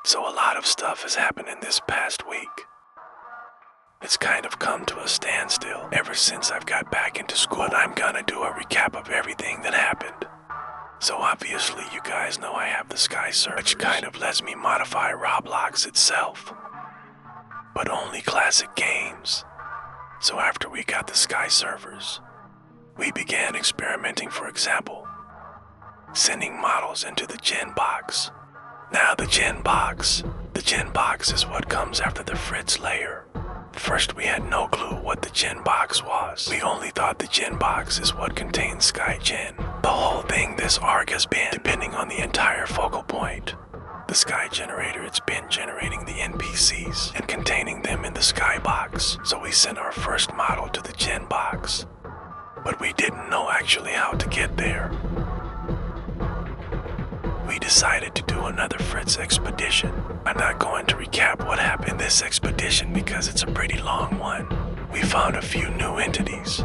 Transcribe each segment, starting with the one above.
So a lot of stuff has happened in this past week. It's kind of come to a standstill ever since I've got back into school, but I'm gonna do a recap of everything that happened. So obviously you guys know I have the Sky server, which kind of lets me modify Roblox itself. But only classic games. So after we got the Sky servers, we began experimenting, for example, sending models into the Gen box. Now the Gen box is what comes after the Fritz layer. First we had no clue what the Gen box was. We only thought the Gen box is what contains Sky Gen. The whole thing this arc has been, depending on the entire focal point. The Sky generator, it's been generating the NPCs and containing them in the Sky box. So we sent our first model to the Gen box. But we didn't know actually how to get there. We decided to do another Fritz expedition. I'm not going to recap what happened in this expedition because it's a pretty long one. We found a few new entities,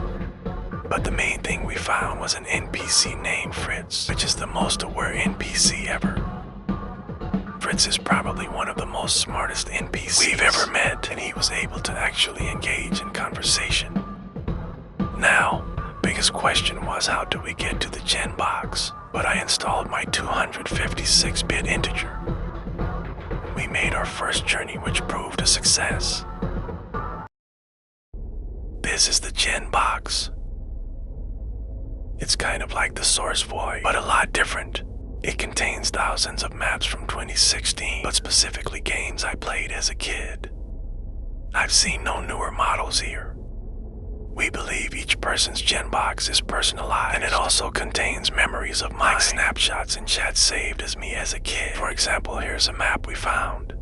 but the main thing we found was an NPC named Fritz, which is the most aware NPC ever. Fritz is probably one of the most smartest NPCs we've ever met, and he was able to actually engage in conversation. Now, biggest question was, how do we get to the Gen box? But I installed my 256-bit integer. We made our first journey, which proved a success. This is the Gen box. It's kind of like the Source Void, but a lot different. It contains thousands of maps from 2016, but specifically games I played as a kid. I've seen no newer models here. We believe each person's Gen box is personalized, and it also contains memories of mine, like snapshots and chats saved as me as a kid. For example, here's a map we found.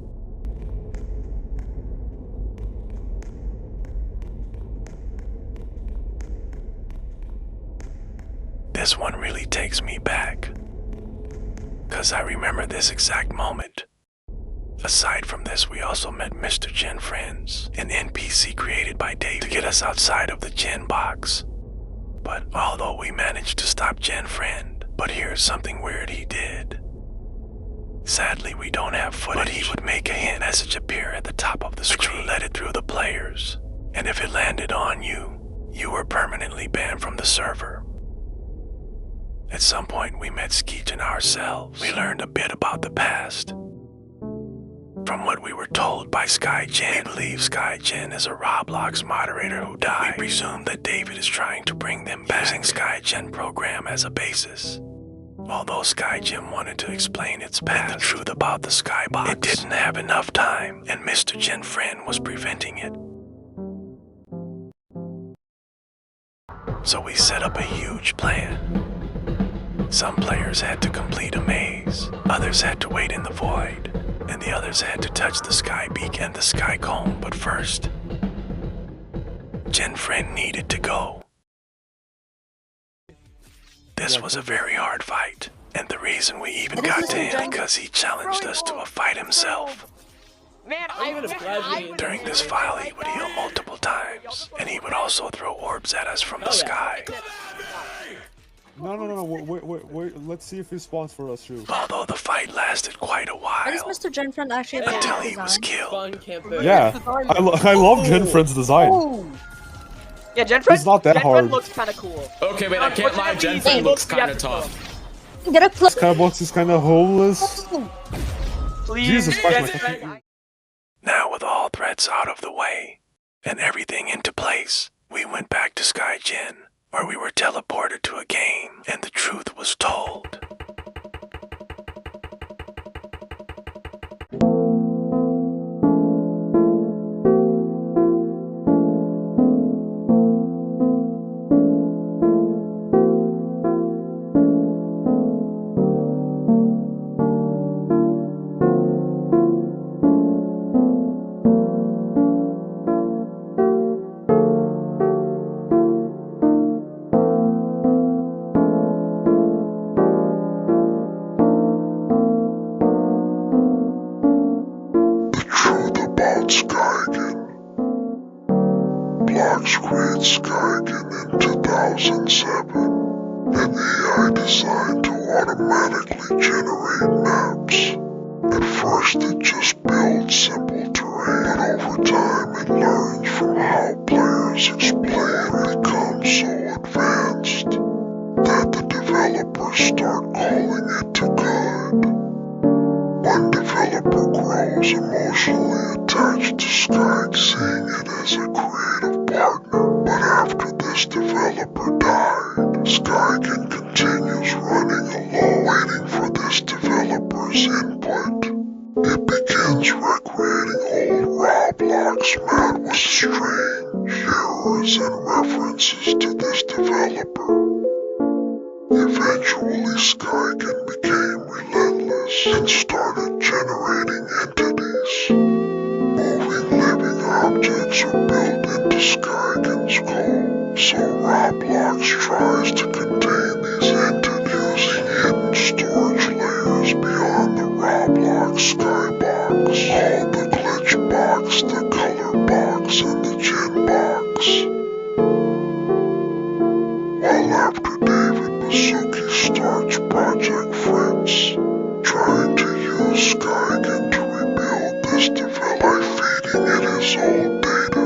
This one really takes me back, 'cause I remember this exact moment. Aside from this, we also met Mr. Gen Friends, an NPC created by Dave to get us outside of the Gen box. But although we managed to stop Gen Friend, but here's something weird he did. Sadly, we don't have footage, but he would make a hint message appear at the top of the screen, which would let it through the players. And if it landed on you, you were permanently banned from the server. At some point, we met Skeeton ourselves. We learned a bit about the past. From what we were told by Sky Gen, we believe Sky Gen is a Roblox moderator who died. We presume that David is trying to bring them back, using Sky Gen program as a basis. Although Sky Gen wanted to explain its past and the truth about the Sky box, it didn't have enough time, and Mr. Gen Friend was preventing it. So we set up a huge plan. Some players had to complete a maze, others had to wait in the void, and the others had to touch the Sky Beak and the Sky Cone. But first, Gen Friend needed to go. This was a very hard fight, and the reason we even got to him because he challenged us to a fight himself. During this file, he would heal multiple times, and he would also throw orbs at us from the sky. No, wait, let's see if he spawns for us, too. Although the fight lasted quite a while, Is Mr. Gen Friend actually until he was killed. Yeah, I love Gen Friend's design. Oh. Yeah, Gen Friend, it's not that hard. looks kind of cool. Okay, wait, I can't lie, Gen Friend looks kind of tough. Get a clip. Skybox is kind of homeless. Please, Jesus Christ, Now with all threats out of the way, and everything into place, we went back to Sky Gen, where we were teleported to a game, and the truth was told. Blox created Skygen in 2007, an AI designed to automatically generate maps. At first it just builds simple terrain, but over time it learns from how players explain and becomes so advanced that the developers start calling it too good. One developer grows emotionally attached to Skyke, seeing it as a creative partner, but after this developer died, Skyken continues running alone, waiting for this developer's input. It begins recreating old Roblox met with strange errors and references to this developer. Eventually, Skyken became relentless and started generating entities. Moving living objects are built into Skyken's code, so Roblox tries to contain these entities using hidden storage layers beyond the Roblox Skybox, called the Glitch Box, the Color Box, and the Gen Box. While after David Baszucki starts Project Fritz, trying to use Skyken to rebuild this development by feeding it his old data.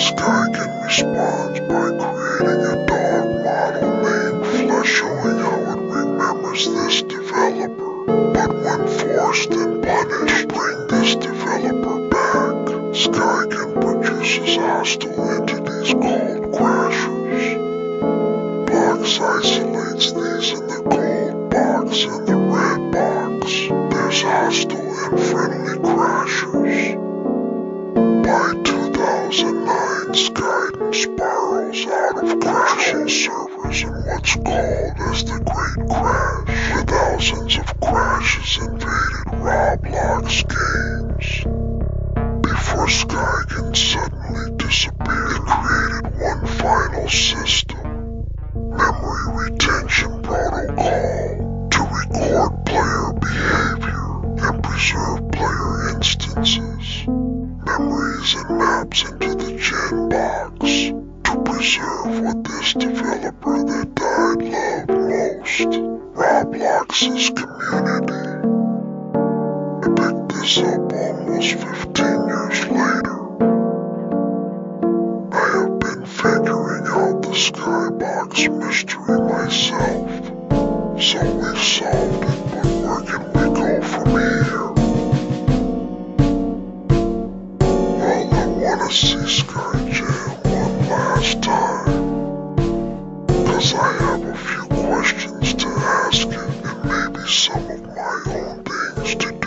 Skyken responds by creating a dog model named Flesh, showing how it remembers this developer. But when forced and punished to bring this developer back, Skyken produces hostile entities called Crashers. Box isolates these in the gold box and the red box. There's hostile and friendly Crashers. By 2009, Skyden spirals out of crashing servers in what's called as the Great Crash, with thousands of crashes invaded Roblox games. Before Skyken suddenly disappeared, it created one final system, Memory Retention Protocol, to record player behavior and preserve player instances, memories and maps into the Gen Box to preserve what this developer that died loved most, Roblox's community. I picked this up almost 15 years later. I have been figuring out the Skybox mystery myself, so we've solved it, but where can we go from here? Well, I wanna see SkyJam one last time, 'cause I have a few questions to ask it, and maybe some of my own things to do.